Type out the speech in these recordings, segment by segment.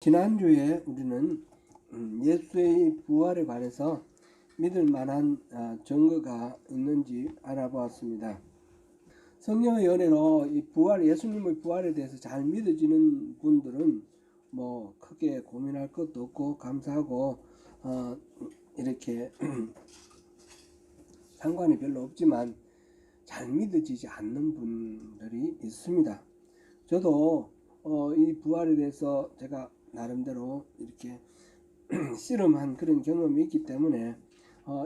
지난주에 우리는 예수의 부활에 관해서 믿을 만한 증거가 있는지 알아보았습니다. 성령의 은혜로 이 예수님의 부활에 대해서 잘 믿어지는 분들은 뭐 크게 고민할 것도 없고 감사하고 이렇게 상관이 별로 없지만 잘 믿어지지 않는 분들이 있습니다. 저도 이 부활에 대해서 제가 나름대로 이렇게 씨름한 그런 경험이 있기 때문에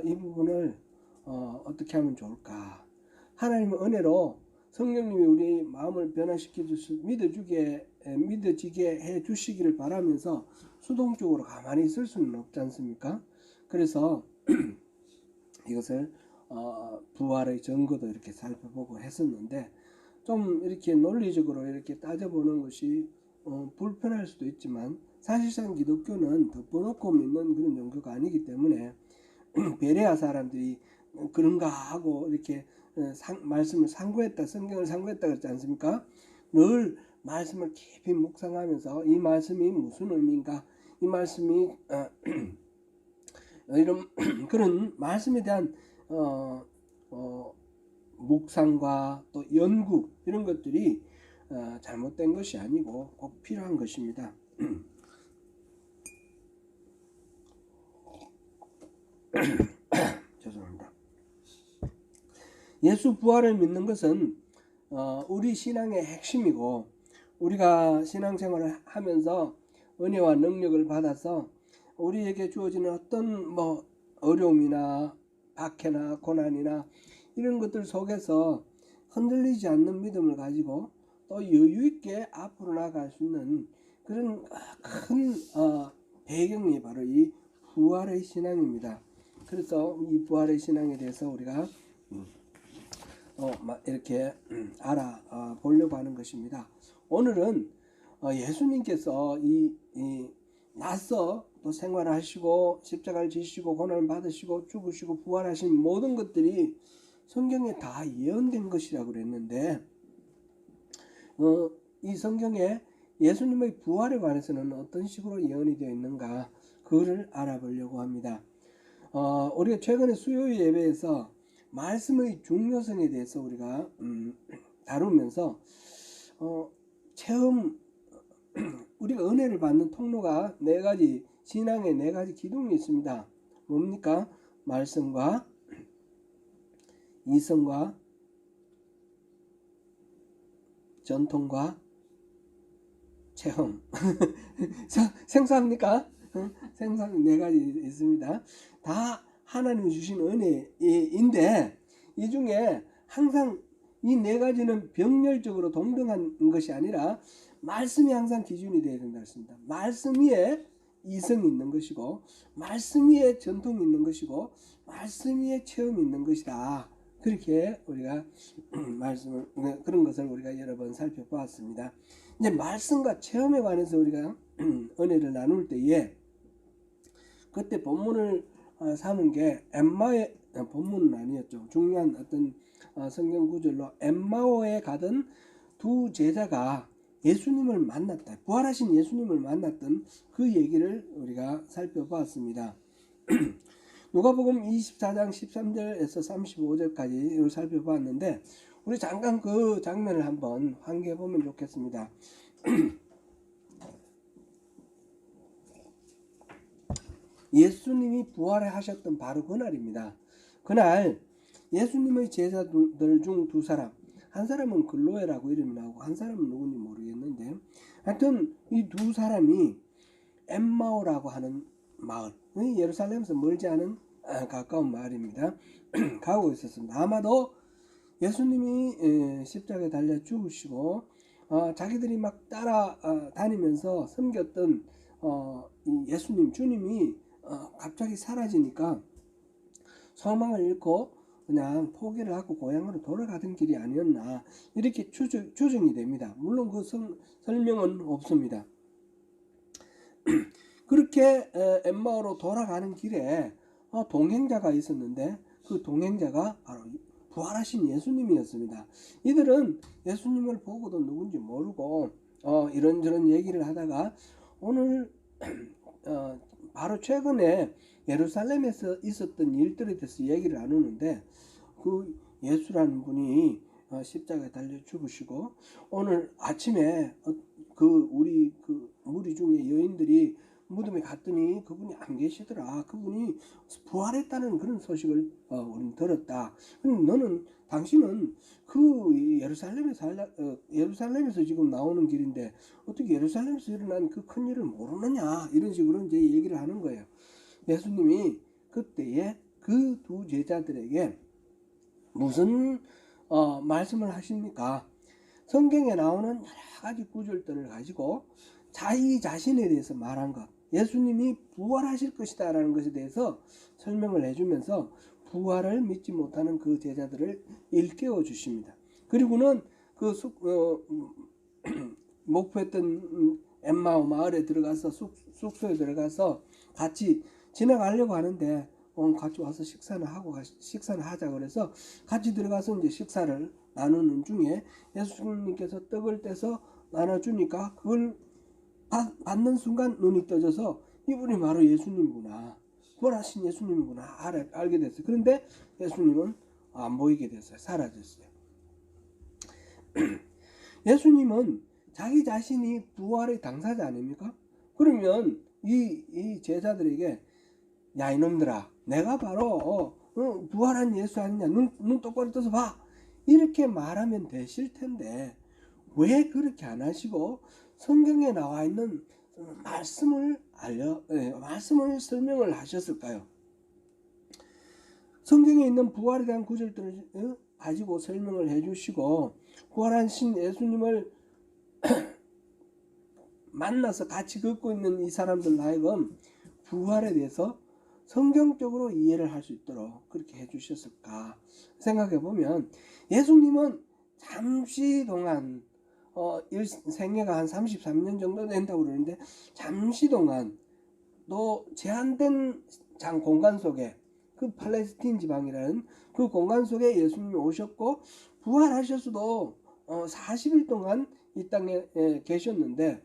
이 부분을 어떻게 하면 좋을까. 하나님의 은혜로 성령님이 우리 마음을 변화시켜 주시 믿어지게 해 주시기를 바라면서 수동적으로 가만히 있을 수는 없지 않습니까? 그래서 이것을 부활의 증거도 이렇게 살펴보고 했었는데, 좀 이렇게 논리적으로 이렇게 따져보는 것이 불편할 수도 있지만, 사실상 기독교는 덮어놓고 믿는 그런 종교가 아니기 때문에 베레아 사람들이 그런가 하고 이렇게 말씀을 상고했다, 성경을 상고했다 그랬지 않습니까? 늘 말씀을 깊이 묵상하면서 이 말씀이 무슨 의미인가, 이 말씀이 이런 그런 말씀에 대한 묵상과 또 연구, 이런 것들이 잘못된 것이 아니고 꼭 필요한 것입니다. 죄송합니다. 예수 부활을 믿는 것은 우리 신앙의 핵심이고, 우리가 신앙생활을 하면서 은혜와 능력을 받아서 우리에게 주어지는 어떤 어려움이나 박해나 고난이나 이런 것들 속에서 흔들리지 않는 믿음을 가지고 또 여유있게 앞으로 나아갈 수 있는 그런 큰 배경이 바로 이 부활의 신앙입니다. 그래서 이 부활의 신앙에 대해서 우리가 이렇게 알아보려고 하는 것입니다. 오늘은 예수님께서 이 나서 또 생활하시고 십자가를 지시고 고난을 받으시고 죽으시고 부활하신 모든 것들이 성경에 다 예언된 것이라고 그랬는데, 이 성경에 예수님의 부활에 관해서는 어떤 식으로 예언이 되어 있는가, 그거를 알아보려고 합니다. 우리가 최근에 수요 예배에서 말씀의 중요성에 대해서 우리가 다루면서 체험, 우리가 은혜를 받는 통로가 신앙의 네 가지 기둥이 있습니다. 뭡니까? 말씀과 이성과 전통과 체험. 생소합니까? 생소한 네 가지 있습니다. 다 하나님이 주신 은혜인데, 이 중에 항상 이 네 가지는 병렬적으로 동등한 것이 아니라 말씀이 항상 기준이 되어야 된다 했습니다. 말씀 위에 이성이 있는 것이고, 말씀 위에 전통이 있는 것이고, 말씀 위에 체험이 있는 것이다. 그렇게 우리가 그런 것을 우리가 여러 번 살펴보았습니다. 이제 말씀과 체험에 관해서 우리가 은혜를 나눌 때에, 그때 본문을 삼은 게 엠마오의, 본문은 아니었죠. 중요한 어떤 성경 구절로 엠마오에 가던 두 제자가 예수님을 만났다, 부활하신 예수님을 만났던 그 얘기를 우리가 살펴보았습니다. 누가복음 24장 13절에서 35절까지 살펴보았는데, 우리 잠깐 그 장면을 한번 환기해 보면 좋겠습니다. 예수님이 부활하셨던 바로 그날입니다. 그날 예수님의 제자들 중 두 사람, 한 사람은 글로에라고 이름이 나오고 한 사람은 누군지 모르겠는데, 하여튼 이 두 사람이 엠마오라고 하는 마을, 예루살렘에서 멀지 않은 가까운 마을입니다. 가고 있었습니다. 아마도 예수님이 십자가에 달려 죽으시고 자기들이 막 따라다니면서 섬겼던 이 예수님, 주님이 갑자기 사라지니까 소망을 잃고 그냥 포기를 하고 고향으로 돌아가던 길이 아니었나, 이렇게 추정이 됩니다. 물론 그 설명은 없습니다. 그렇게 엠마오로 돌아가는 길에 동행자가 있었는데, 그 동행자가 바로 부활하신 예수님이었습니다. 이들은 예수님을 보고도 누군지 모르고 이런저런 얘기를 하다가 오늘 바로 최근에 예루살렘에서 있었던 일들에 대해서 얘기를 나누는데, 그 예수라는 분이 십자가에 달려 죽으시고, 오늘 아침에 우리 무리 중에 여인들이 무덤에 갔더니 그분이 안 계시더라. 그분이 부활했다는 그런 소식을 우리는 들었다. 그럼 당신은 그 예루살렘에서 지금 나오는 길인데 어떻게 예루살렘에서 일어난 그 큰 일을 모르느냐, 이런 식으로 이제 얘기를 하는 거예요. 예수님이 그때에 그 두 제자들에게 무슨 말씀을 하십니까? 성경에 나오는 여러 가지 구절들을 가지고 자기 자신에 대해서 말한 것, 예수님이 부활하실 것이다 라는 것에 대해서 설명을 해주면서 부활을 믿지 못하는 그 제자들을 일깨워 주십니다. 그리고는 그 목표했던 엠마오 마을에 들어가서 숙소에 들어가서 같이 지나가려고 하는데 같이 와서 식사를 하자 그래서 같이 들어가서 이제 식사를 나누는 중에 예수님께서 떡을 떼서 나눠주니까 그걸 받는 순간 눈이 떠져서 이분이 바로 예수님이구나, 부활하신 예수님이구나 알게 됐어요. 그런데 예수님은 안 보이게 됐어요. 사라졌어요. 예수님은 자기 자신이 부활의 당사자 아닙니까? 그러면 이 제자들에게, 야 이놈들아, 내가 바로 부활한 예수 아니냐, 눈 똑바로 떠서 봐, 이렇게 말하면 되실 텐데 왜 그렇게 안 하시고 성경에 나와 있는 말씀을 설명을 하셨을까요? 성경에 있는 부활에 대한 구절들을 가지고 설명을 해주시고, 부활하신 예수님을 만나서 같이 걷고 있는 이 사람들 하여금 부활에 대해서 성경적으로 이해를 할 수 있도록 그렇게 해주셨을까 생각해 보면, 예수님은 잠시 동안 생애가 한 33년 정도 된다고 그러는데, 잠시 동안 또 제한된 공간 속에, 그 팔레스틴 지방이라는 그 공간 속에 예수님이 오셨고 부활하셨어도 40일 동안 이 땅에 계셨는데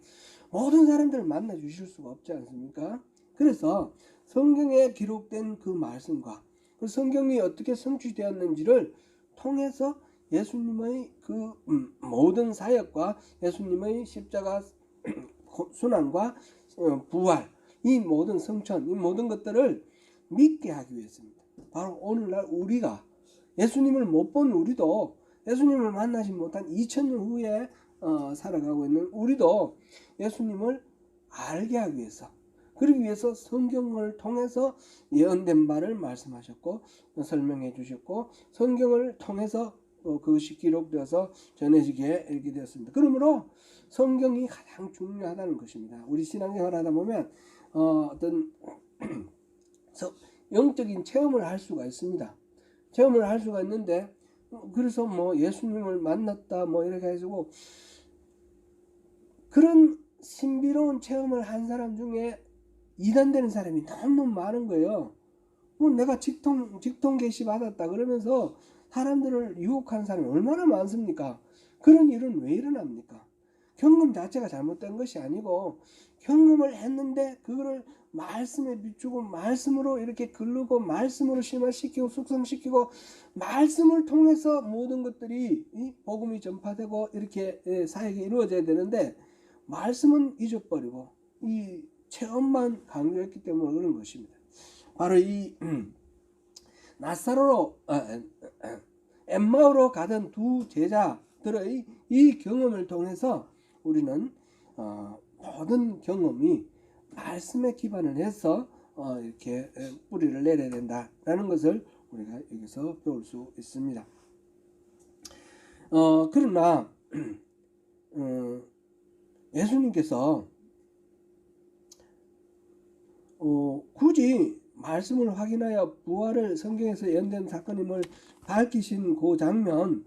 모든 사람들을 만나 주실 수가 없지 않습니까? 그래서 성경에 기록된 그 말씀과 그 성경이 어떻게 성취되었는지를 통해서 예수님의 그 모든 사역과 예수님의 십자가 순환과 부활, 이 모든 성천, 이 모든 것들을 믿게 하기 위해서입니다. 바로 오늘날 우리가, 예수님을 못 본 우리도, 예수님을 만나지 못한 2000년 후에 살아가고 있는 우리도 예수님을 알게 하기 위해서, 그러기 위해서 성경을 통해서 예언된 바를 말씀하셨고 설명해 주셨고, 성경을 통해서 그것이 기록되어서 전해지게 이렇게 되었습니다. 그러므로 성경이 가장 중요하다는 것입니다. 우리 신앙생활 하다 보면 어떤 영적인 체험을 할 수가 있습니다. 체험을 할 수가 있는데, 그래서 뭐 예수님을 만났다 뭐 이렇게 해가지고 그런 신비로운 체험을 한 사람 중에 이단되는 사람이 너무 많은 거예요. 뭐 내가 직통 계시 받았다 그러면서 사람들을 유혹하는 사람이 얼마나 많습니까? 그런 일은 왜 일어납니까? 경험 자체가 잘못된 것이 아니고, 경험을 했는데 그거를 말씀에 비추고 말씀으로 이렇게 글르고 말씀으로 심화시키고 숙성시키고 말씀을 통해서 모든 것들이 이 복음이 전파되고 이렇게 사역이 이루어져야 되는데, 말씀은 잊어버리고 이 체험만 강조했기 때문에 그런 것입니다. 바로 이 엠마오로 가던 두 제자들의 이 경험을 통해서 우리는 모든 경험이 말씀에 기반을 해서 이렇게 뿌리를 내려야 된다라는 것을 우리가 여기서 배울 수 있습니다. 그러나 예수님께서 굳이 말씀을 확인하여 부활을 성경에서 예언된 사건임을 밝히신 그 장면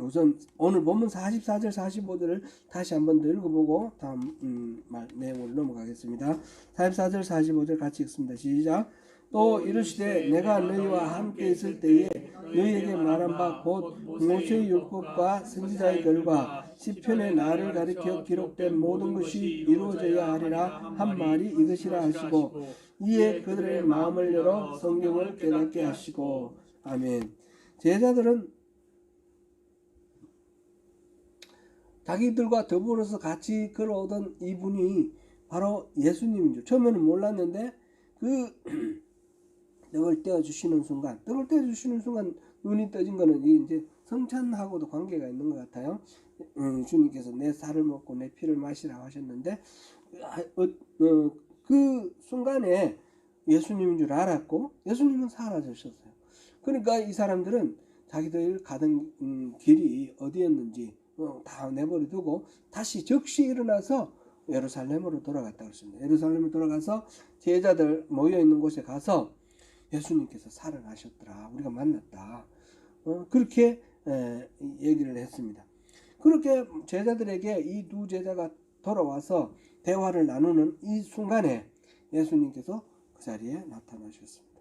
우선 오늘 본문 44절 45절을 다시 한번 더 읽어보고 다음 내용으로 넘어가겠습니다. 44절 45절 같이 읽습니다. 시작. 또 이르시되 내가 너희와 함께 있을 때에 너희에게 말한 바 곧 모세의 율법과 선지자의 글과 시편에 나를 가리켜 기록된 모든 것이 이루어져야 하리라 한 말이 이것이라 하시고 이에 그들의 마음을 열어 성경을 깨닫게 하시고. 아멘. 제자들은 자기들과 더불어서 같이 걸어오던 이분이 바로 예수님이죠. 처음에는 몰랐는데 그 떡을 떼어주시는 순간, 눈이 떠진 거는 이제 성찬하고도 관계가 있는 것 같아요. 주님께서 내 살을 먹고 내 피를 마시라고 하셨는데 그 순간에 예수님인 줄 알았고 예수님은 사라지셨어요. 그러니까 이 사람들은 자기들 가던 길이 어디였는지 다 내버려 두고 다시 즉시 일어나서 예루살렘으로 돌아갔다고 했습니다. 예루살렘으로 돌아가서 제자들 모여있는 곳에 가서 예수님께서 살아나셨더라, 우리가 만났다, 그렇게 얘기를 했습니다. 그렇게 제자들에게 이 두 제자가 돌아와서 대화를 나누는 이 순간에 예수님께서 그 자리에 나타나셨습니다.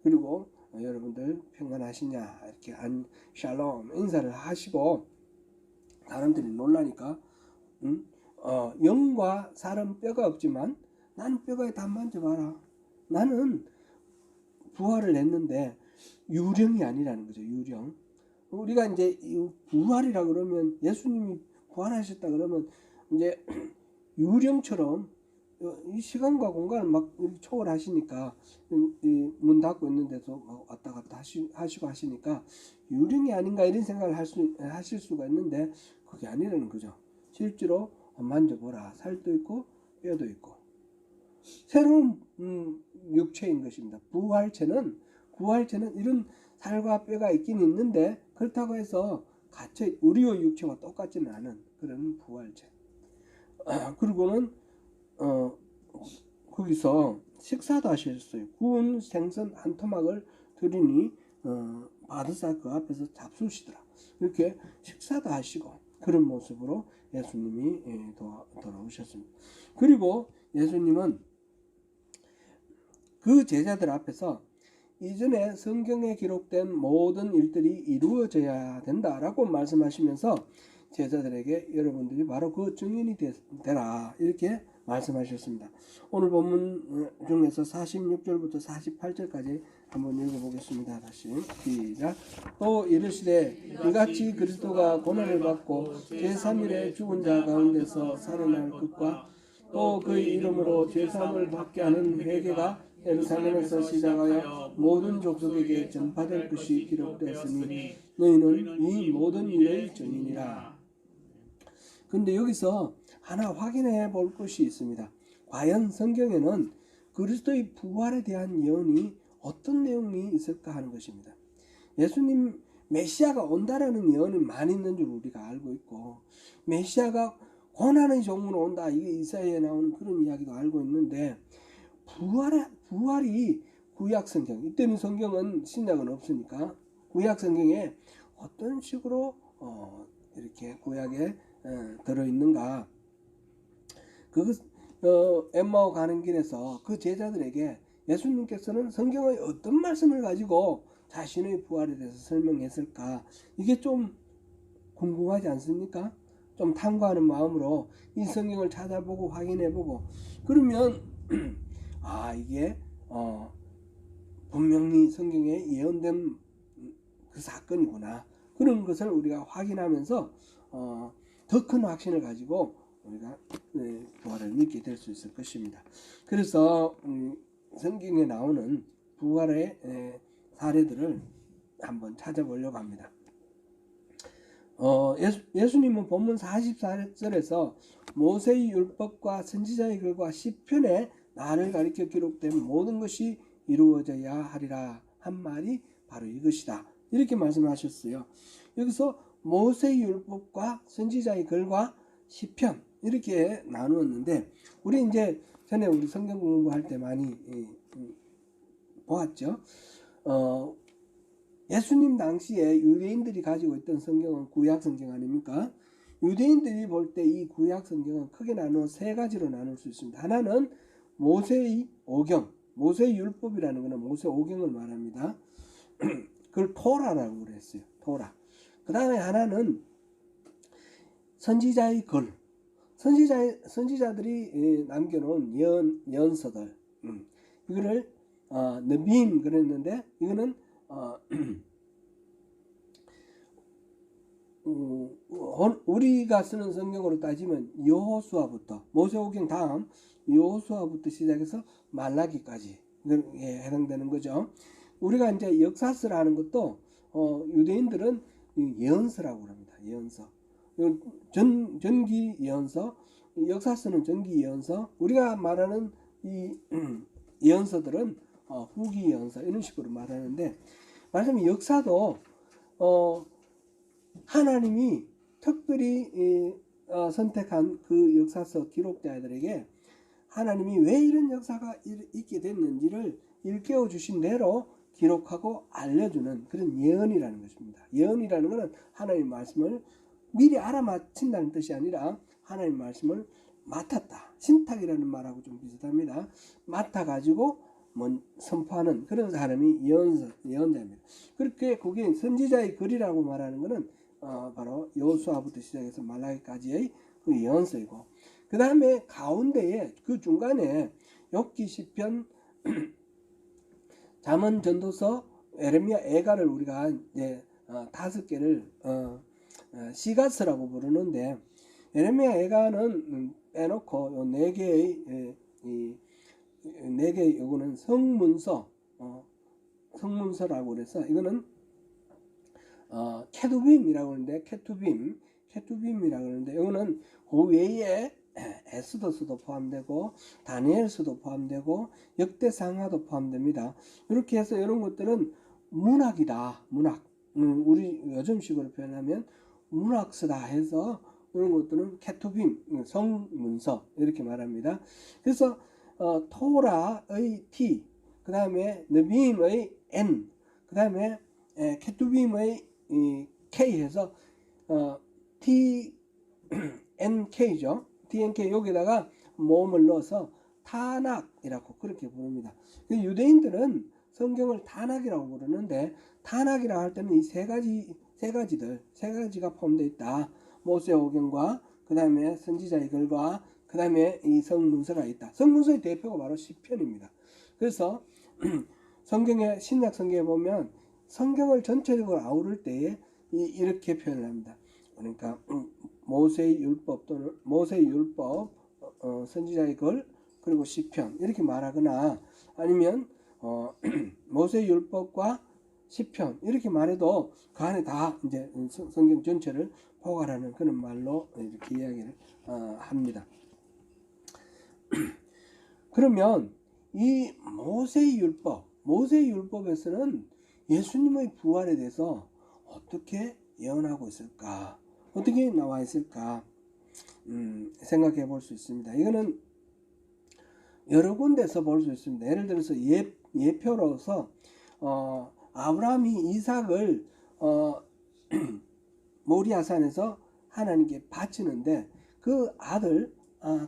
그리고 여러분들 평안하시냐 이렇게 샬롬 인사를 하시고 사람들이 놀라니까 영과 살은 뼈가 없지만 나는 뼈가 다 만져봐라, 나는 부활을 했는데 유령이 아니라는 거죠. 유령. 우리가 이제 부활이라 그러면 예수님이 부활하셨다 그러면 이제 유령처럼 이 시간과 공간을 막 초월하시니까 문 닫고 있는 데서 왔다 갔다 하시고 하시니까 유령이 아닌가 이런 생각을 하실 수가 있는데 그게 아니라는 거죠. 실제로 만져보라, 살도 있고 뼈도 있고 새로운 육체인 것입니다. 부활체는 이런 살과 뼈가 있긴 있는데 그렇다고 해서 갇혀 우리의 육체와 똑같지는 않은 그런 부활체. 그리고는 거기서 식사도 하셨어요. 구운 생선 한 토막을 드리니 받으사 그 앞에서 잡수시더라. 이렇게 식사도 하시고 그런 모습으로 예수님이 돌아오셨습니다. 그리고 예수님은 그 제자들 앞에서 이전에 성경에 기록된 모든 일들이 이루어져야 된다라고 말씀하시면서 제자들에게 여러분들이 바로 그 증인이 되라 이렇게 말씀하셨습니다. 오늘 본문 중에서 46절부터 48절까지 한번 읽어보겠습니다. 다시 시작. 또 이르시되 이같이 그리스도가 고난을 받고 제3일에 죽은 자 가운데서 살아날 것과 또 그의 이름으로 죄사함을 받게 하는 회개가 예루살렘에서 시작하여 모든 족속에게 전파될 것이 기록되었으니 너희는 이 모든 일의 증인이라. 근데 여기서 하나 확인해 볼 것이 있습니다. 과연 성경에는 그리스도의 부활에 대한 예언이 어떤 내용이 있을까 하는 것입니다. 예수님 메시아가 온다라는 예언이 많이 있는 줄 우리가 알고 있고 메시아가 고난의 종으로 온다, 이게 이사야에 나오는 그런 이야기도 알고 있는데 부활이 구약 성경, 이때는 성경은 신약은 없으니까 구약 성경에 어떤 식으로 이렇게 구약에 들어있는가. 엠마오 가는 길에서 그 제자들에게 예수님께서는 성경의 어떤 말씀을 가지고 자신의 부활에 대해서 설명했을까, 이게 좀 궁금하지 않습니까? 좀 탐구하는 마음으로 이 성경을 찾아보고 확인해보고 그러면 이게 분명히 성경에 예언된 그 사건이구나, 그런 것을 우리가 확인하면서 더 큰 확신을 가지고 우리가 부활을 믿게 될 수 있을 것입니다. 그래서 성경에 나오는 부활의 사례들을 한번 찾아보려고 합니다. 예수님은 본문 44절에서 모세의 율법과 선지자의 글과 시편에 나를 가리켜 기록된 모든 것이 이루어져야 하리라 한 말이 바로 이것이다, 이렇게 말씀하셨어요. 여기서 모세의 율법과 선지자의 글과 시편 이렇게 나누었는데 우리 이제 전에 우리 성경 공부할 때 많이 보았죠. 예수님 당시에 유대인들이 가지고 있던 성경은 구약 성경 아닙니까? 유대인들이 볼 때 이 구약 성경은 크게 나누어 세 가지로 나눌 수 있습니다. 하나는 모세의 오경, 모세의 율법이라는 것은 모세 오경을 말합니다. 그걸 토라라고 그랬어요. 토라. 그 다음에 하나는 선지자의 글, 선지자들이 남겨놓은 연서들, 이거를 느빔 그랬는데 이거는 우리가 쓰는 성경으로 따지면 여호수아부터 모세오경 다음 여호수아부터 시작해서 말라기까지 해당되는 거죠. 우리가 이제 역사서를 하는 것도 유대인들은 예언서라고 합니다. 예언서, 전기 예언서, 역사서는 전기 예언서, 우리가 말하는 이 예언서들은 후기 예언서 이런 식으로 말하는데, 말하자면 역사도 하나님이 특별히 선택한 그 역사서 기록자들에게 하나님이 왜 이런 역사가 있게 됐는지를 일깨워 주신 대로 기록하고 알려주는 그런 예언이라는 것입니다. 예언이라는 것은 하나님의 말씀을 미리 알아맞힌다는 뜻이 아니라 하나님의 말씀을 맡았다. 신탁이라는 말하고 좀 비슷합니다. 맡아가지고 선포하는 그런 사람이 예언자입니다. 그렇게 그게 선지자의 글이라고 말하는 것은 바로 여호수아부터 시작해서 말라기까지의 그 예언서이고, 그 다음에 가운데에 그 중간에 욥기, 시편, 잠언, 전도서, 에레미야, 애가를 우리가 이제 5개를 시가서라고 부르는데, 에레미야, 애가는 빼놓고 요 4개의 요거는 성문서라고 그래서 이거는 케두빔이라고 하는데 케투빔이라고 하는데 이거는 그 외에 에스더서도 포함되고 다니엘서도 포함되고 역대상하도 포함됩니다. 이렇게 해서 이런 것들은 문학이다. 문학. 우리 요즘식으로 표현하면 문학서다 해서 이런 것들은 케투빔, 성문서 이렇게 말합니다. 그래서 토라의 T, 그 다음에 느빔의 N, 그 다음에 케투빔의 K 해서 TNK죠. TNK 여기다가 모음을 넣어서 타낙이라고 그렇게 부릅니다. 유대인들은 성경을 타낙이라고 부르는데, 타낙이라고 할 때는 이 세 가지가 포함되어 있다. 모세오경과 그 다음에 선지자의 글과 그 다음에 이 성문서가 있다. 성문서의 대표가 바로 시편입니다. 그래서 성경에, 신약 성경에 보면 성경을 전체적으로 아우를 때에 이렇게 표현을 합니다. 그러니까 모세의 율법 또는 모세의 율법, 선지자의 글, 그리고 시편 이렇게 말하거나, 아니면 모세의 율법과 시편 이렇게 말해도 그 안에 다 이제 성경 전체를 포괄하는 그런 말로 이렇게 이야기를 합니다. 그러면 이 모세의 율법에서는 예수님의 부활에 대해서 어떻게 예언하고 있을까? 어떻게 나와 있을까? 생각해 볼 수 있습니다. 이거는 여러 군데서 볼 수 있습니다. 예를 들어서 예표로서 아브라함이 이삭을 모리아산에서 하나님께 바치는데, 그 아들,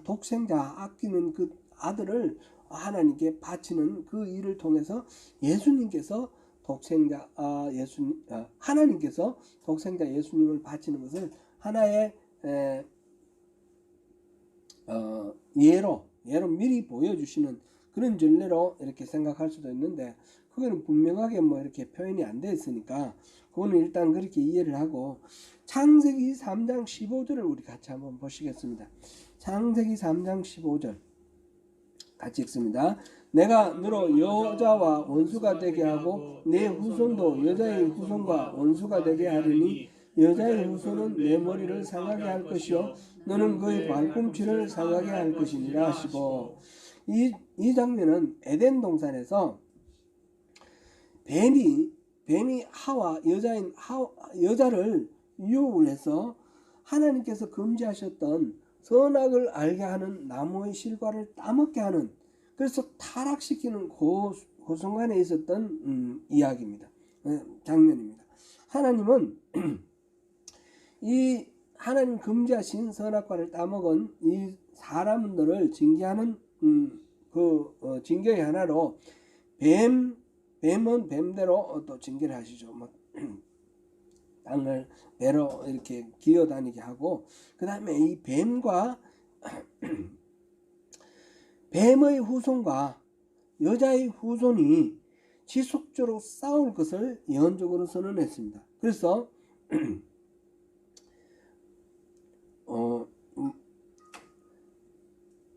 독생자 아끼는 그 아들을 하나님께 바치는 그 일을 통해서 예수님께서 하나님께서 독생자 예수님을 바치는 것을 하나의 예로 미리 보여주시는 그런 전례로 이렇게 생각할 수도 있는데, 그거는 분명하게 이렇게 표현이 안 되어 있으니까 그거는 일단 그렇게 이해를 하고, 창세기 3장 15절을 우리 같이 한번 보시겠습니다. 창세기 3장 15절 같이 읽습니다. 내가 너로 여자와 원수가 되게 하고 내 후손도 여자의 후손과 원수가 되게 하리니 여자의 후손은 내 머리를 상하게 할 것이요 너는 그의 발꿈치를 상하게 할 것이니라 하시고, 이 장면은 에덴 동산에서 뱀이 하와 여자를 유혹을 해서 하나님께서 금지하셨던 선악을 알게 하는 나무의 실과를 따먹게 하는, 그래서 타락시키는 그 순간에 있었던 이야기입니다. 장면입니다. 하나님은 이 하나님 금지하신 선악과를 따먹은 이 사람들을 징계하는 징계의 하나로 뱀은 뱀대로 또 징계를 하시죠. 땅을 배로 이렇게 기어다니게 하고, 그 다음에 이 뱀과 뱀의 후손과 여자의 후손이 지속적으로 싸울 것을 예언적으로 선언했습니다. 그래서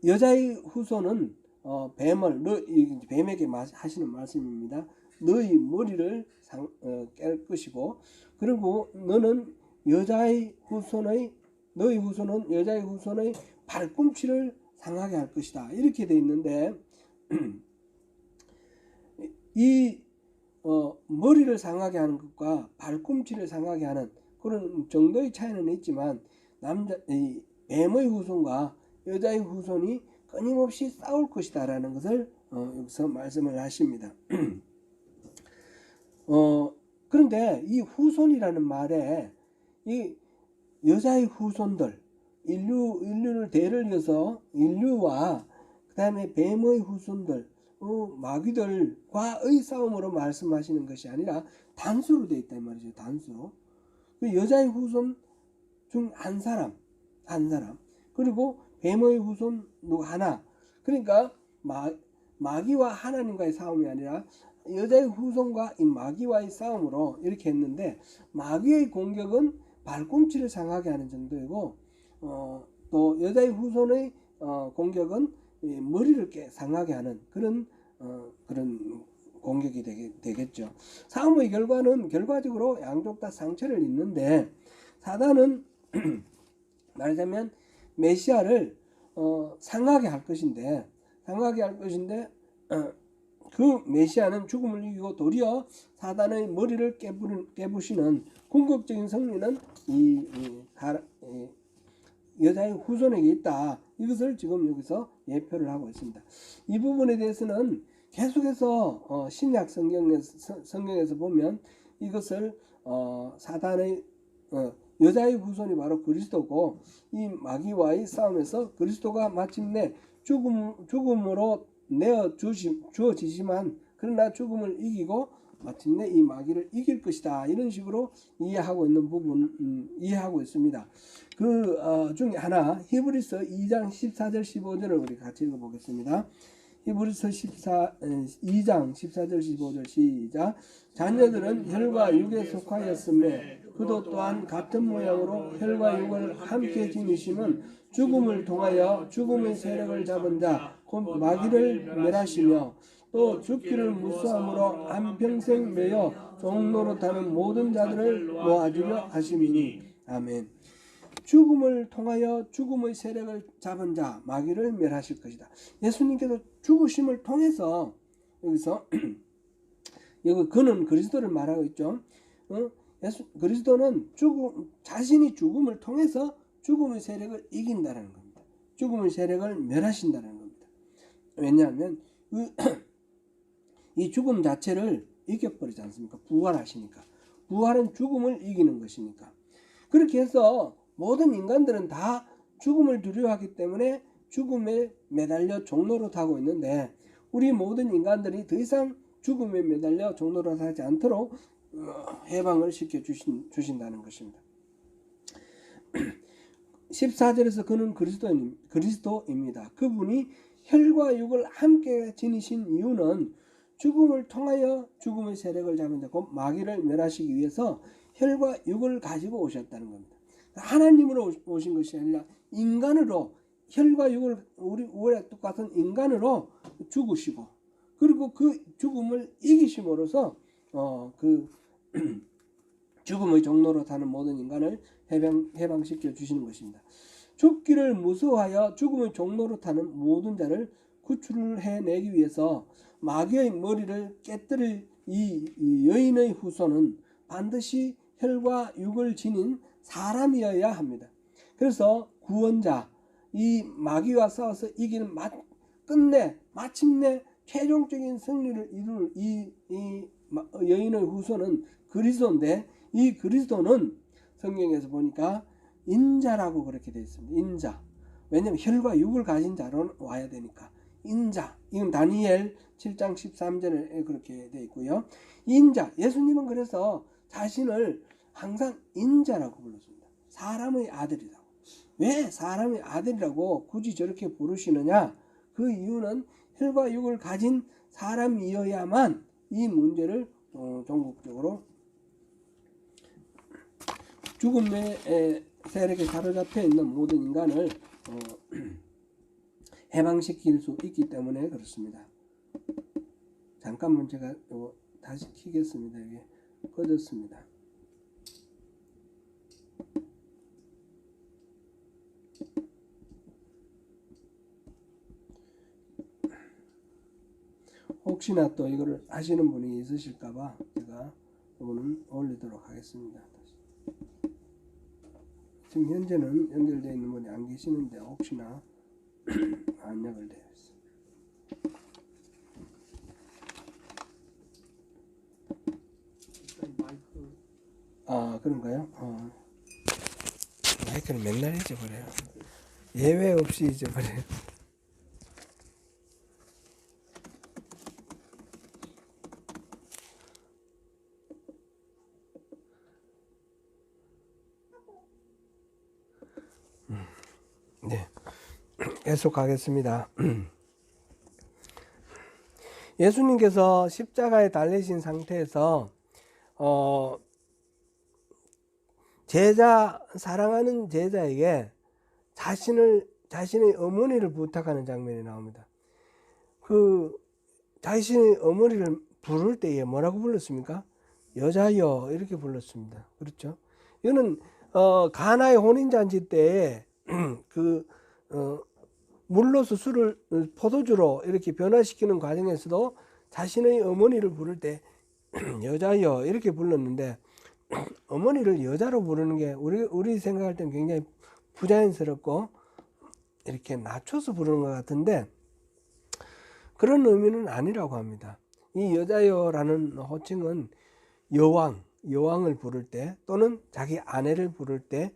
여자의 후손은 뱀에게 하시는 말씀입니다. 너희 머리를 깰 것이고, 그리고 너희 후손은 여자의 후손의 발꿈치를 상하게 할 것이다. 이렇게 돼 있는데 이 머리를 상하게 하는 것과 발꿈치를 상하게 하는 그런 정도의 차이는 있지만, 뱀의 후손과 여자의 후손이 끊임없이 싸울 것이다라는 것을 여기서 말씀을 하십니다. 그런데 이 후손이라는 말에 이 여자의 후손들, 인류를 대를 이어서 인류와 그 다음에 뱀의 후손들, 마귀들과의 싸움으로 말씀하시는 것이 아니라 단수로 되어 있단 말이죠. 단수로. 그 여자의 후손 중 한 사람, 그리고 뱀의 후손 하나. 그러니까 마귀와 하나님과의 싸움이 아니라 여자의 후손과 이 마귀와의 싸움으로 이렇게 했는데, 마귀의 공격은 발꿈치를 상하게 하는 정도이고, 또 여자의 후손의 공격은 머리를 상하게 하는 그런 공격이 되겠죠. 싸움의 결과는 결과적으로 양쪽 다 상처를 입는데, 사단은 말하자면 메시아를 상하게 할 것인데 그 메시아는 죽음을 이기고 도리어 사단의 머리를 깨부시는 궁극적인 승리는 이 여자의 후손에게 있다. 이것을 지금 여기서 예표를 하고 있습니다. 이 부분에 대해서는 계속해서 신약 성경에서 보면 이것을 사단의 여자의 후손이 바로 그리스도고, 이 마귀와의 싸움에서 그리스도가 마침내 죽음으로 내어 주어지지만, 그러나 죽음을 이기고 마침내 이 마귀를 이길 것이다. 이런 식으로 이해하고 있습니다. 그 중에 하나, 히브리서 2장 14절 15절을 우리 같이 읽어보겠습니다. 히브리서 2장 14절 15절 시작. 자녀들은 혈과 육에 속하였음에 그도 또한 같은 모양으로 혈과 육을 함께 지니심은 죽음을 통하여 죽음의 세력을 잡은 자 곧 마귀를 멸하시며, 또 죽기를 무수함으로 한평생 매여 종노릇하는 모든 자들을 모아주려 하심이니. 아멘. 죽음을 통하여 죽음의 세력을 잡은 자 마귀를 멸하실 것이다. 예수님께서 죽으심을 통해서 여기서 여기 그는 그리스도를 말하고 있죠. 그리스도는 자신이 죽음을 통해서 죽음의 세력을 이긴다는 겁니다. 죽음의 세력을 멸하신다는 겁니다. 왜냐하면 이 죽음 자체를 이겨버리지 않습니까? 부활하시니까. 부활은 죽음을 이기는 것이니까. 그렇게 해서 모든 인간들은 다 죽음을 두려워하기 때문에 죽음에 매달려 종노릇하고 있는데, 우리 모든 인간들이 더 이상 죽음에 매달려 종노릇하지 않도록 해방을 시켜주신다는 것입니다. 14절에서 그는 그리스도입니다. 그분이 혈과 육을 함께 지니신 이유는 죽음을 통하여 죽음의 세력을 잡은 자 곧 마귀를 멸하시기 위해서 혈과 육을 가지고 오셨다는 겁니다. 하나님으로 오신 것이 아니라 인간으로, 혈과 육을 우리와 똑같은 인간으로 죽으시고, 그리고 그 죽음을 이기심으로써 그 죽음의 종로로 타는 모든 인간을 해방시켜 주시는 것입니다. 죽기를 무서워하여 죽음의 종로로 타는 모든 자를 구출을 해내기 위해서 마귀의 머리를 깨뜨릴 이 여인의 후손은 반드시 혈과 육을 지닌 사람이어야 합니다. 그래서 구원자, 이 마귀와 싸워서 이기는 마침내 최종적인 승리를 이룰 이 여인의 후손은 그리스도인데, 이 그리스도는 성경에서 보니까 인자라고 그렇게 되어 있습니다. 인자. 왜냐하면 혈과 육을 가진 자로 와야 되니까. 인자. 이건 다니엘 7장 13절에 그렇게 되어 있고요. 인자. 예수님은 그래서 자신을 항상 인자라고 불렀습니다. 사람의 아들이라고. 왜 사람의 아들이라고 굳이 저렇게 부르시느냐? 그 이유는 혈과 육을 가진 사람이어야만 이 문제를 종국적으로 죽음의 세력에 사로잡혀 있는 모든 인간을 해방시킬 수 있기 때문에 그렇습니다. 잠깐만 제가 다시 켜겠습니다. 이게 꺼졌습니다. 혹시나 또 이거를 하시는 분이 있으실까봐 제가 이거는 올리도록 하겠습니다. 지금 현재는 연결되어 있는 분이 안 계시는데 혹시나 안 연결되어 있어요. 아, 그런가요? 마이크는 맨날 잊어버려요. 예외 없이 잊어버려요. 네, 계속하겠습니다. 예수님께서 십자가에 달리신 상태에서 사랑하는 제자에게 자신의 어머니를 부탁하는 장면이 나옵니다. 그 자신의 어머니를 부를 때에 뭐라고 불렀습니까? 여자여 이렇게 불렀습니다. 그렇죠? 이거는 가나의 혼인잔치 때에 물로서 술을 포도주로 이렇게 변화시키는 과정에서도 자신의 어머니를 부를 때 여자여 이렇게 불렀는데, 어머니를 여자로 부르는 게 우리 생각할 땐 굉장히 부자연스럽고 이렇게 낮춰서 부르는 것 같은데 그런 의미는 아니라고 합니다. 이 여자여라는 호칭은 여왕을 부를 때 또는 자기 아내를 부를 때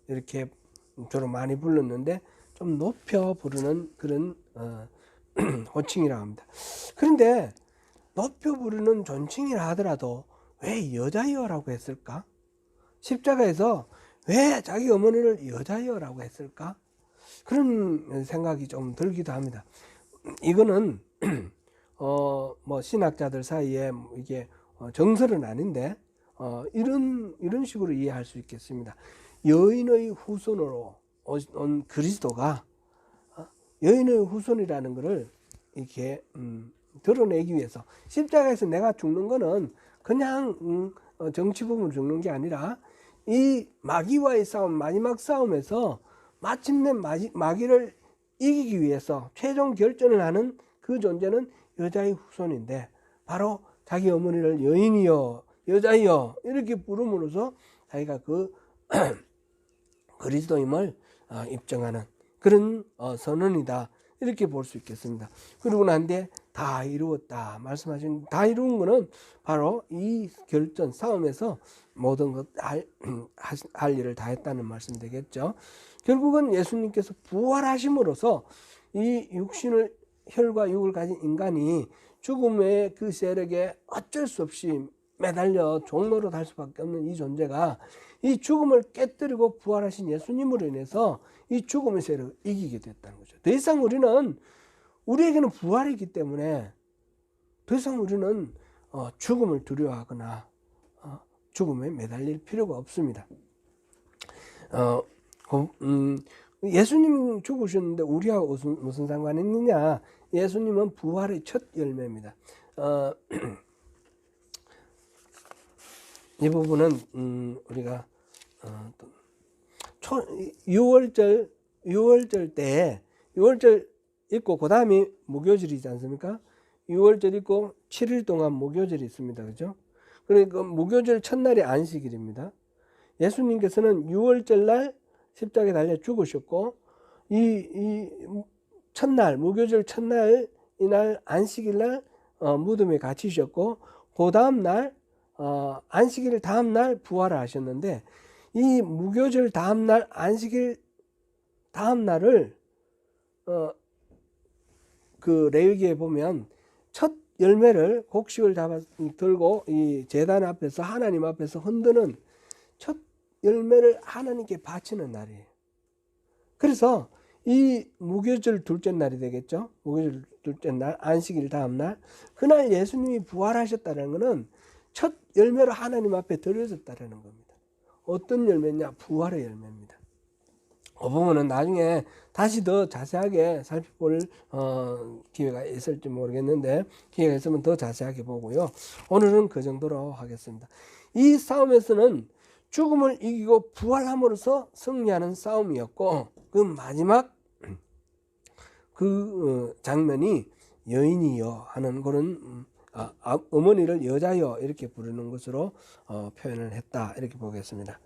이렇게 주로 많이 불렀는데 좀 높여 부르는 그런 호칭이라고 합니다. 그런데 높여 부르는 존칭이라 하더라도 왜 여자여라고 했을까? 십자가에서 왜 자기 어머니를 여자여라고 했을까? 그런 생각이 좀 들기도 합니다. 이거는 뭐 신학자들 사이에 이게 정설은 아닌데 이런 식으로 이해할 수 있겠습니다. 여인의 후손으로 온 그리스도가 여인의 후손이라는 것을 이렇게 드러내기 위해서 십자가에서 내가 죽는 거는 그냥 정치범으로 죽는 게 아니라 이 마귀와의 싸움, 마지막 싸움에서 마침내 마귀를 이기기 위해서 최종 결전을 하는 그 존재는 여자의 후손인데 바로 자기 어머니를 여인이여 여자여 이렇게 부름으로써 자기가 그 그리스도임을 입증하는 그런 선언이다 이렇게 볼 수 있겠습니다. 그러고 난 뒤에 다 이루었다 말씀하신, 다 이룬 것은 바로 이 결전 싸움에서 모든 것 할 일을 다 했다는 말씀 되겠죠. 결국은 예수님께서 부활하심으로써 이 혈과 육을 가진 인간이 죽음의 그 세력에 어쩔 수 없이 매달려 종로로 달 수밖에 없는 이 존재가 이 죽음을 깨뜨리고 부활하신 예수님으로 인해서 이 죽음의 세력을 이기게 됐다는 거죠. 더 이상 우리에게는 부활이기 때문에 더 이상 우리는 죽음을 두려워하거나 죽음에 매달릴 필요가 없습니다. 예수님이 죽으셨는데 우리하고 무슨 상관이 있느냐? 예수님은 부활의 첫 열매입니다. 이 부분은 우리가 6월절 때에 6월절 있고 그 다음에 무교절이지 않습니까? 6월절 있고 7일 동안 무교절이 있습니다. 그죠? 그러니까 무교절 첫날이 안식일입니다. 예수님께서는 6월절 날 십자가에 달려 죽으셨고 이 첫날 무교절 첫날 이날 안식일 날 무덤에 갇히셨고 그 다음 날 안식일 다음 날 부활을 하셨는데 이 무교절 다음 날 안식일 다음 날을 그 레위기에 보면 첫 열매를 곡식을 들고 이 제단 앞에서 하나님 앞에서 흔드는 첫 열매를 하나님께 바치는 날이에요. 그래서 이 무교절 둘째 날이 되겠죠. 무교절 둘째 날, 안식일 다음 날, 그날 예수님이 부활하셨다는 것은 첫 열매로 하나님 앞에 드려졌다는 겁니다. 어떤 열매냐? 부활의 열매입니다. 그 부분은 나중에 다시 더 자세하게 살펴볼 기회가 있을지 모르겠는데, 기회가 있으면 더 자세하게 보고요. 오늘은 그 정도로 하겠습니다. 이 싸움에서는 죽음을 이기고 부활함으로써 승리하는 싸움이었고, 그 마지막 그 장면이 여인이여 하는 그런 어머니를 여자여 이렇게 부르는 것으로 표현을 했다, 이렇게 보겠습니다.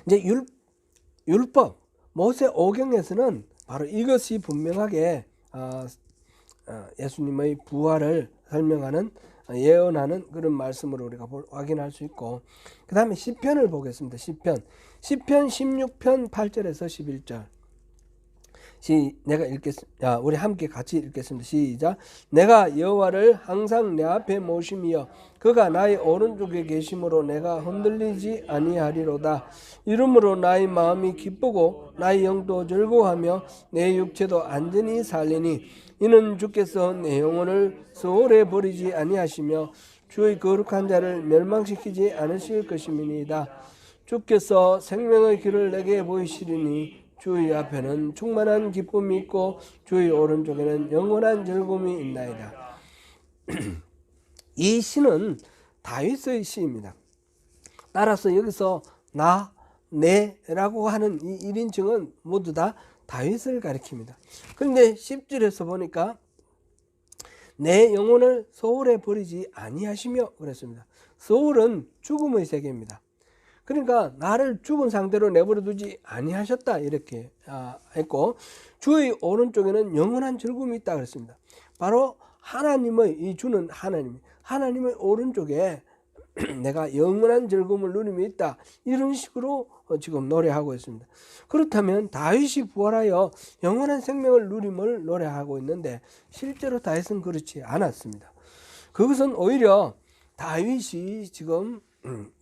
이제 율법 모세 오경에서는 바로 이것이 분명하게 예수님의 부활을 설명하는, 예언하는 그런 말씀으로 우리가 확인할 수 있고, 그 다음에 시편을 보겠습니다. 시편 16편 8절에서 11절 내가 읽겠습니다. 우리 함께 같이 읽겠습니다. 시작. 내가 여호와를 항상 내 앞에 모심이여 그가 나의 오른쪽에 계심으로 내가 흔들리지 아니하리로다. 이러므로 나의 마음이 기쁘고 나의 영도 즐거워하며 내 육체도 안전히 살리니 이는 주께서 내 영혼을 소홀히 버리지 아니하시며 주의 거룩한 자를 멸망시키지 않으실 것임이니이다. 주께서 생명의 길을 내게 보이시리니 주의 앞에는 충만한 기쁨이 있고 주의 오른쪽에는 영원한 즐거움이 있나이다. 이 시는 다윗의 시입니다. 따라서 여기서 나, 내라고 하는 이 1인칭은 모두 다 다윗을 가리킵니다. 그런데 10절에서 보니까 내 영혼을 소홀히 버리지 아니하시며 그랬습니다. 소홀은 죽음의 세계입니다. 그러니까 나를 죽은 상태로 내버려 두지 아니하셨다, 이렇게 했고, 주의 오른쪽에는 영원한 즐거움이 있다 그랬습니다. 바로 하나님의, 이 주는 하나님의 오른쪽에 내가 영원한 즐거움을 누림이 있다, 이런 식으로 지금 노래하고 있습니다. 그렇다면 다윗이 부활하여 영원한 생명을 누림을 노래하고 있는데, 실제로 다윗은 그렇지 않았습니다. 그것은 오히려 다윗이 지금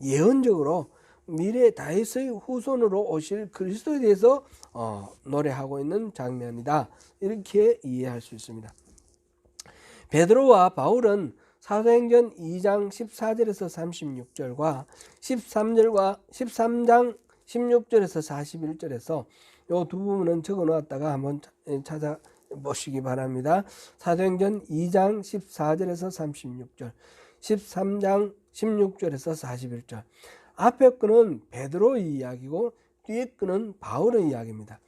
예언적으로 미래 다윗의 후손으로 오실 그리스도에 대해서 노래하고 있는 장면이다, 이렇게 이해할 수 있습니다. 베드로와 바울은 사도행전 2장 14절에서 36절과 13장 16절에서 41절에서 이 두 부분은 적어 놓았다가 한번 찾아보시기 바랍니다. 사도행전 2장 14절에서 36절, 13장 16절에서 41절. 앞에 거는 베드로의 이야기고 뒤에 거는 바울의 이야기입니다.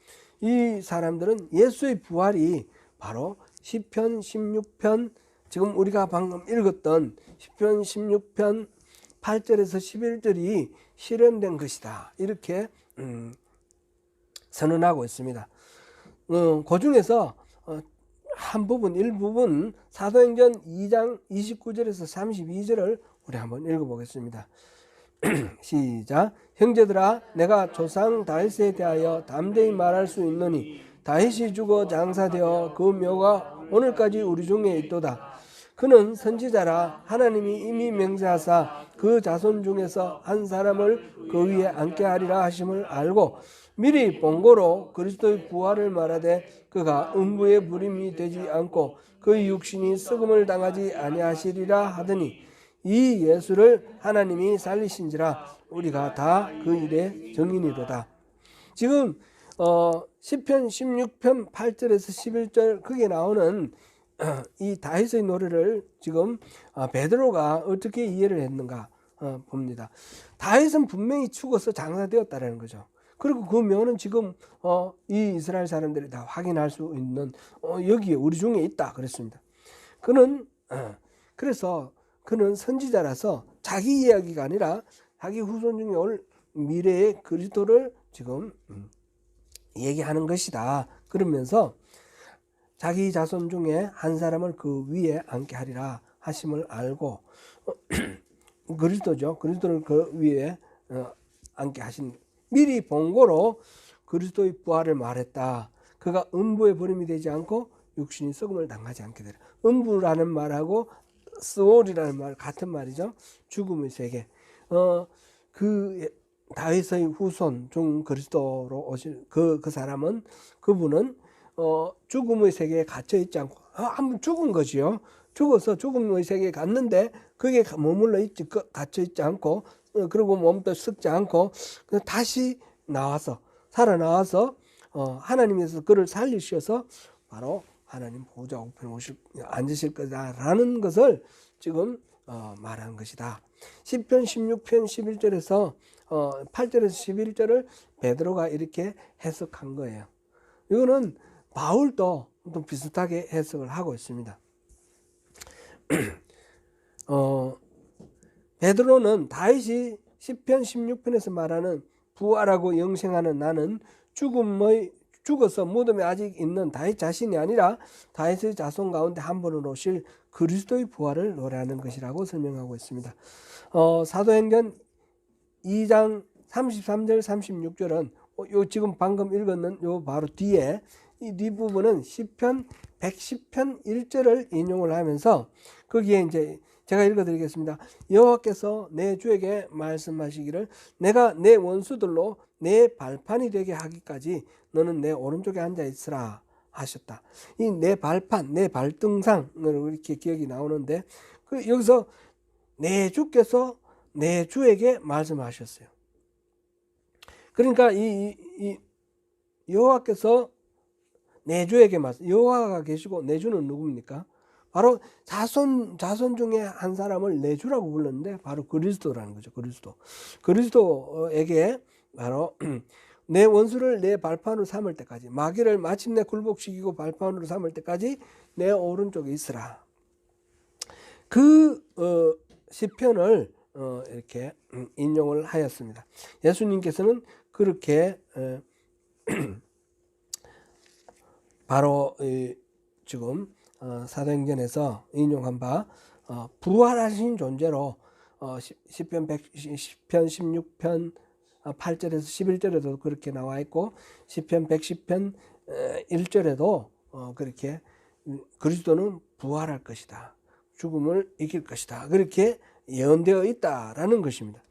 이 사람들은 예수의 부활이 바로 시편 16편, 지금 우리가 방금 읽었던 시편 16편 8절에서 11절이 실현된 것이다, 이렇게 선언하고 있습니다. 그 중에서 한 부분, 일부분 사도행전 2장 29절에서 32절을 우리 한번 읽어보겠습니다. 시작. 형제들아, 내가 조상 다윗에 대하여 담대히 말할 수 있노니 다윗이 죽어 장사되어 그 묘가 오늘까지 우리 중에 있도다. 그는 선지자라 하나님이 이미 맹세하사 그 자손 중에서 한 사람을 그 위에 앉게 하리라 하심을 알고 미리 본고로 그리스도의 부활을 말하되 그가 음부의 부림이 되지 않고 그의 육신이 썩음을 당하지 아니하시리라 하더니 이 예수를 하나님이 살리신지라 우리가 다 그 일의 증인이로다. 지금 시편 16편 8절에서 11절 거기에 나오는 이 다윗의 노래를 지금 베드로가 어떻게 이해를 했는가 봅니다. 다윗은 분명히 죽어서 장사되었다라는 거죠. 그리고 그 묘는 지금 이 이스라엘 사람들이 다 확인할 수 있는 여기에 우리 중에 있다 그랬습니다. 그래서 그는 선지자라서 자기 이야기가 아니라 자기 후손 중에 올 미래의 그리스도를 지금 얘기하는 것이다. 그러면서 자기 자손 중에 한 사람을 그 위에 앉게 하리라 하심을 알고 그리스도죠. 그리스도를 그 위에 앉게 하신, 미리 본고로 그리스도의 부활을 말했다. 그가 음부의 버림이 되지 않고 육신이 썩음을 당하지 않게 되라. 음부라는 말하고 스월이라는 말 같은 말이죠. 죽음의 세계. 그 다윗의 후손 중 그리스도로 오실 그 사람은, 그분은 죽음의 세계에 갇혀 있지 않고 한번 죽은 거지요. 죽어서 죽음의 세계에 갔는데 거기에 머물러 있지 갇혀 있지 않고, 그리고 몸도 썩지 않고 다시 나와서 살아나와서 하나님께서 그를 살리셔서 바로 하나님 보좌 우편에 앉으실 거다라는 것을 지금 말한 것이다. 시편 16편 11절에서 8절에서 11절을 베드로가 이렇게 해석한 거예요. 이거는 바울도 또 비슷하게 해석을 하고 있습니다. 베드로는 다윗이 시편 16편에서 말하는 부활하고 영생하는 나는 죽어서 무덤에 아직 있는 다윗 자신이 아니라 다윗의 자손 가운데 한 분으로 오실 그리스도의 부활을 노래하는 것이라고 설명하고 있습니다. 사도행전 2장 33절 36절은 요 지금 방금 읽었는 요 바로 뒤에 이 뒷부분은 시편 110편 1절을 인용을 하면서 거기에 이제 제가 읽어드리겠습니다. 여호와께서 내 주에게 말씀하시기를 내가 내 원수들로 내 발판이 되게 하기까지 너는 내 오른쪽에 앉아 있으라 하셨다. 이 내 발판, 내 발등상으로 이렇게 기억이 나오는데 여기서 내 주께서 내 주에게 말씀하셨어요. 그러니까 이 여호와께서 내 주에게 여호와가 계시고 내 주는 누굽니까? 바로 자손 중에 한 사람을 내 주라고 불렀는데 바로 그리스도라는 거죠. 그리스도에게 바로 내 원수를 내 발판으로 삼을 때까지, 마귀를 마침내 굴복시키고 발판으로 삼을 때까지 내 오른쪽에 있으라. 그 시편을 이렇게 인용을 하였습니다. 예수님께서는 그렇게 바로 지금 사도행전에서 인용한 바 부활하신 존재로 시편 16편 8절에서 11절에도 그렇게 나와 있고 시편 110편 1절에도 그렇게 그리스도는 부활할 것이다, 죽음을 이길 것이다, 그렇게 예언되어 있다라는 것입니다.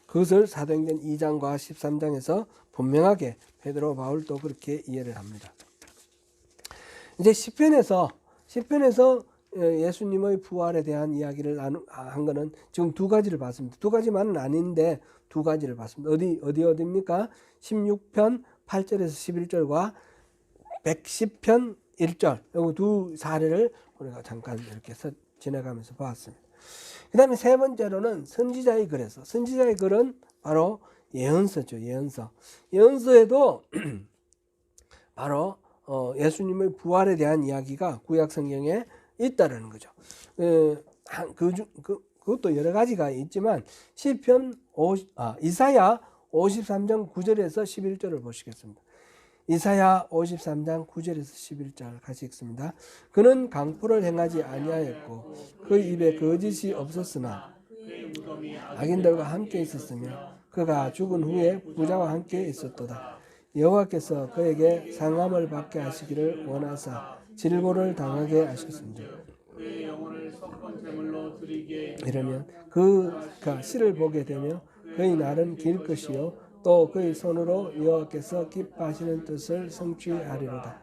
그것을 사도행전 2장과 13장에서 분명하게 베드로 바울도 그렇게 이해를 합니다. 이제 시편에서 예수님의 부활에 대한 이야기를 한 거는 지금 두 가지를 봤습니다. 두 가지만은 아닌데 두 가지를 봤습니다. 어디입니까? 16편 8절에서 11절과 110편 1절, 이 두 사례를 우리가 잠깐 이렇게 지나가면서 보았습니다. 그 다음에 세 번째로는 선지자의 글에서, 선지자의 글은 바로 예언서죠. 예언서에도 바로 예수님의 부활에 대한 이야기가 구약 성경에 있다라는 거죠. 그것도 여러 가지가 있지만 이사야 53장 9절에서 11절을 보시겠습니다. 이사야 53장 9절에서 11절 같이 읽습니다. 그는 강포를 행하지 아니하였고 그 입에 거짓이 없었으나 악인들과 함께 있었으며 그가 죽은 후에 부자와 함께 있었도다. 여호와께서 그에게 상함을 받게 하시기를 원하사 질고를 당하게 하셨습니다. 이러면 그가 씨를 보게 되며 그의 날은 길 것이요 또 그의 손으로 여호와께서 기뻐하시는 뜻을 성취하리로다.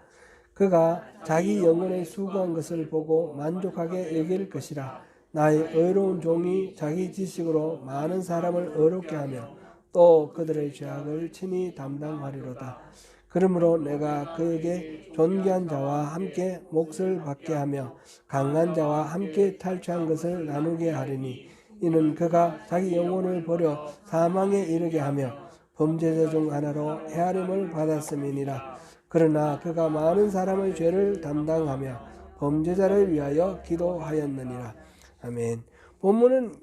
그가 자기 영혼의 수고한 것을 보고 만족하게 여길 것이라. 나의 의로운 종이 자기 지식으로 많은 사람을 의롭게 하며 또 그들의 죄악을 친히 담당하리로다. 그러므로 내가 그에게 존귀한 자와 함께 몫을 받게 하며 강한 자와 함께 탈취한 것을 나누게 하리니 이는 그가 자기 영혼을 버려 사망에 이르게 하며 범죄자 중 하나로 헤아림을 받았음이니라. 그러나 그가 많은 사람의 죄를 담당하며 범죄자를 위하여 기도하였느니라. 아멘. 본문은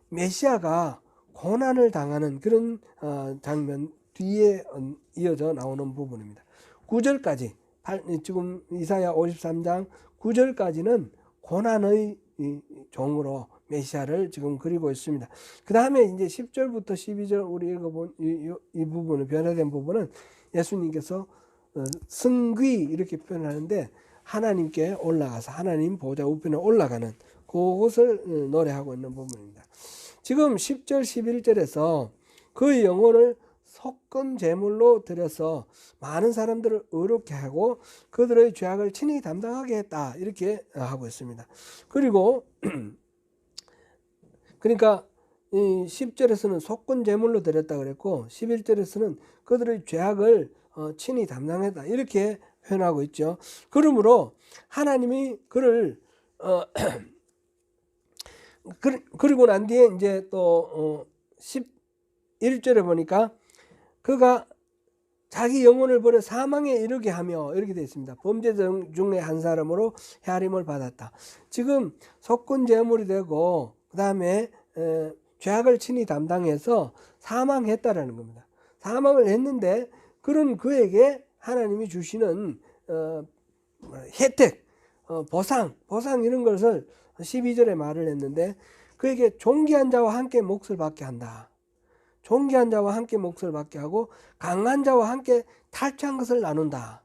메시아가 고난을 당하는 그런 장면 뒤에 이어져 나오는 부분입니다. 9절까지 지금 이사야 53장 9절까지는 고난의 종으로 메시아를 지금 그리고 있습니다. 그 다음에 이제 10절부터 12절 우리 읽어본 이 부분은, 변화된 부분은 예수님께서 승귀 이렇게 표현하는데 하나님께 올라가서 하나님 보좌 우편에 올라가는 그것을 노래하고 있는 부분입니다. 지금 10절 11절에서 그 영혼을 속건 제물로 드려서 많은 사람들을 의롭게 하고 그들의 죄악을 친히 담당하게 했다, 이렇게 하고 있습니다. 그리고 그러니까 이 10절에서는 속건 제물로 드렸다 그랬고 11절에서는 그들의 죄악을 친히 담당했다, 이렇게 표현하고 있죠. 그러므로 하나님이 그를 그리고 난 뒤에 이제 또 11절에 보니까 그가 자기 영혼을 버려 사망에 이르게 하며, 이렇게 되어 있습니다. 범죄 중에 한 사람으로 헤아림을 받았다. 지금 속건 제물이 되고 그 다음에 죄악을 친히 담당해서 사망했다라는 겁니다. 사망을 했는데 그런 그에게 하나님이 주시는 혜택, 보상 이런 것을 12절에 말을 했는데, 그에게 존귀한 자와 함께 몫을 받게 한다. 존귀한 자와 함께 몫을 받게 하고 강한 자와 함께 탈취한 것을 나눈다.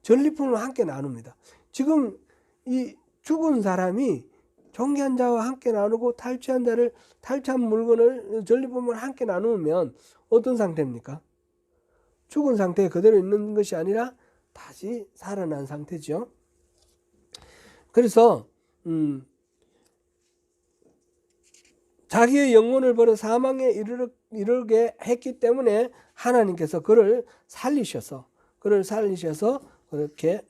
전리품을 함께 나눕니다. 지금 이 죽은 사람이 존귀한 자와 함께 나누고 탈취한 물건을, 전리품을 함께 나누면 어떤 상태입니까? 죽은 상태에 그대로 있는 것이 아니라 다시 살아난 상태죠. 그래서 자기의 영혼을 버려 사망에 이르게 했기 때문에 하나님께서 그를 살리셔서 그렇게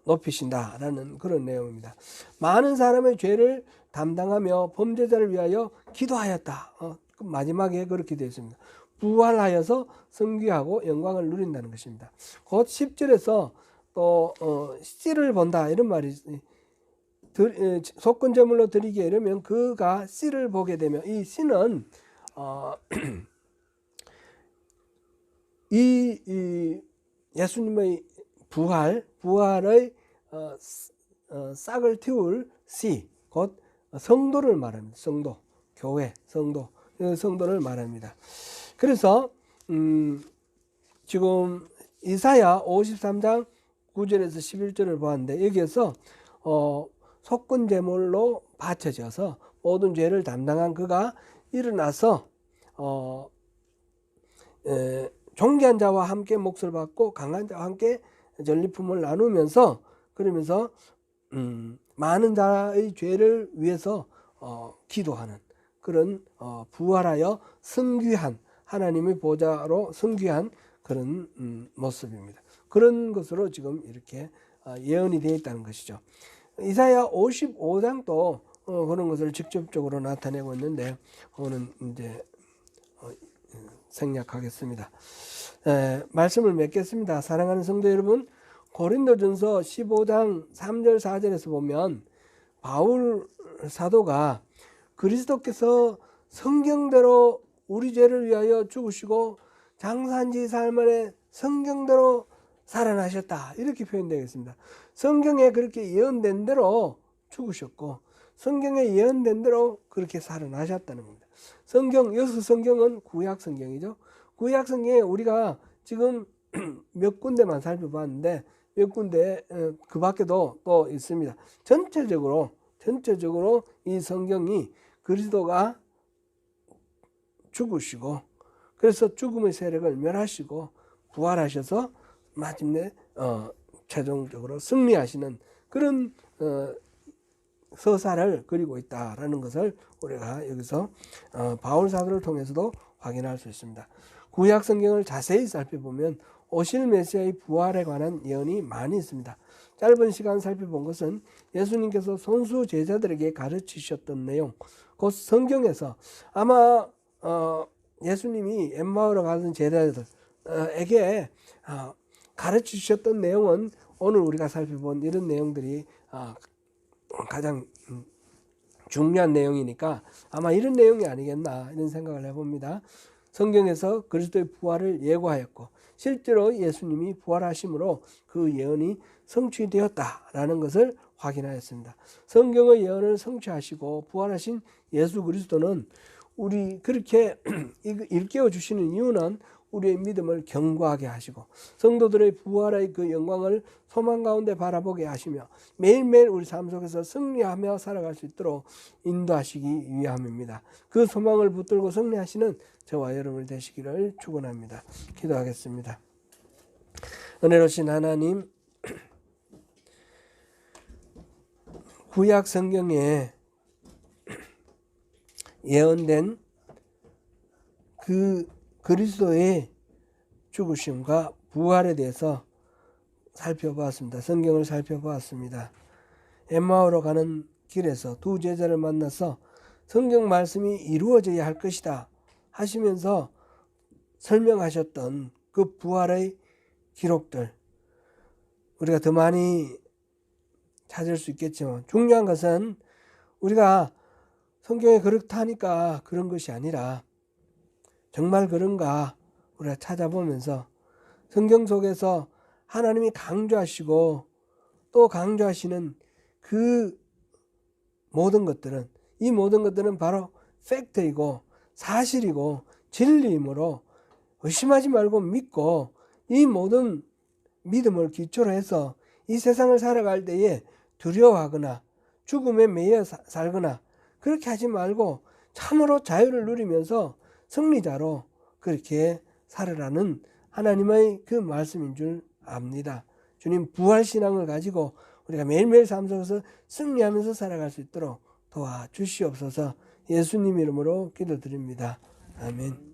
높이신다라는 그런 내용입니다. 많은 사람의 죄를 담당하며 범죄자를 위하여 기도하였다. 마지막에 그렇게 되어 있습니다. 부활하여서 승귀하고 영광을 누린다는 것입니다. 곧 10절에서 또 씨를 본다, 이런 말이, 속건 제물로 드리기에 이르면 그가 씨를 보게 되며, 이 씨는 이 예수님의 부활의 싹을 틔울 씨, 곧 성도를 말합니다. 성도, 교회, 성도를 말합니다. 그래서 지금 이사야 53장 9절에서 11절을 보았는데, 여기에서 속건 제물로 바쳐져서 모든 죄를 담당한 그가 일어나서 존귀한 자와 함께 몫을 받고 강한 자와 함께 전리품을 나누면서, 그러면서 많은 자의 죄를 위해서 기도하는 그런 부활하여 승귀한, 하나님의 보좌로 승귀한 그런 모습입니다. 그런 것으로 지금 이렇게 예언이 되어 있다는 것이죠. 이사야 55장도 그런 것을 직접적으로 나타내고 있는데, 오늘 이제 생략하겠습니다. 말씀을 맺겠습니다. 사랑하는 성도 여러분, 고린도전서 15장 3절 4절에서 보면 바울 사도가 그리스도께서 성경대로 우리 죄를 위하여 죽으시고 장사한 지 사흘 만에 성경대로 살아나셨다, 이렇게 표현되어 있습니다. 성경에 그렇게 예언된 대로 죽으셨고 성경에 예언된 대로 그렇게 살아나셨다는 겁니다. 여기서 성경은 구약 성경이죠. 구약 성경에 우리가 지금 몇 군데만 살펴봤는데 몇 군데 그 밖에도 또 있습니다. 전체적으로 이 성경이 그리스도가 죽으시고, 그래서 죽음의 세력을 멸하시고 부활하셔서 마침내 최종적으로 승리하시는 그런 서사를 그리고 있다라는 것을 우리가 여기서 바울 사도를 통해서도 확인할 수 있습니다. 구약 성경을 자세히 살펴보면 오실 메시아의 부활에 관한 예언이 많이 있습니다. 짧은 시간 살펴본 것은 예수님께서 손수 제자들에게 가르치셨던 내용, 곧 성경에서 아마 예수님이 엠마오로 가던 제자들에게 가르치셨던 내용은 오늘 우리가 살펴본 이런 내용들이 가장 중요한 내용이니까 아마 이런 내용이 아니겠나, 이런 생각을 해봅니다. 성경에서 그리스도의 부활을 예고하였고 실제로 예수님이 부활하심으로 그 예언이 성취되었다라는 것을 확인하였습니다. 성경의 예언을 성취하시고 부활하신 예수 그리스도는 우리 그렇게 일깨워 주시는 이유는 우리의 믿음을 견고하게 하시고 성도들의 부활의 그 영광을 소망 가운데 바라보게 하시며 매일매일 우리 삶 속에서 승리하며 살아갈 수 있도록 인도하시기 위함입니다. 그 소망을 붙들고 승리하시는 저와 여러분이 되시기를 축원합니다. 기도하겠습니다. 은혜로우신 하나님, 구약 성경에 예언된 그 그리스도의 죽으심과 부활에 대해서 살펴보았습니다. 성경을 살펴보았습니다. 엠마오로 가는 길에서 두 제자를 만나서 성경 말씀이 이루어져야 할 것이다 하시면서 설명하셨던 그 부활의 기록들, 우리가 더 많이 찾을 수 있겠지만 중요한 것은 우리가 성경에 그렇다 하니까 그런 것이 아니라 정말 그런가 우리가 찾아보면서 성경 속에서 하나님이 강조하시고 또 강조하시는 그 모든 것들은, 이 모든 것들은 바로 팩트이고 사실이고 진리이므로 의심하지 말고 믿고 이 모든 믿음을 기초로 해서 이 세상을 살아갈 때에 두려워하거나 죽음에 매여 살거나 그렇게 하지 말고 참으로 자유를 누리면서 승리자로 그렇게 살으라는 하나님의 그 말씀인 줄 압니다. 주님, 부활신앙을 가지고 우리가 매일매일 삶 속에서 승리하면서 살아갈 수 있도록 도와주시옵소서. 예수님 이름으로 기도드립니다. 아멘.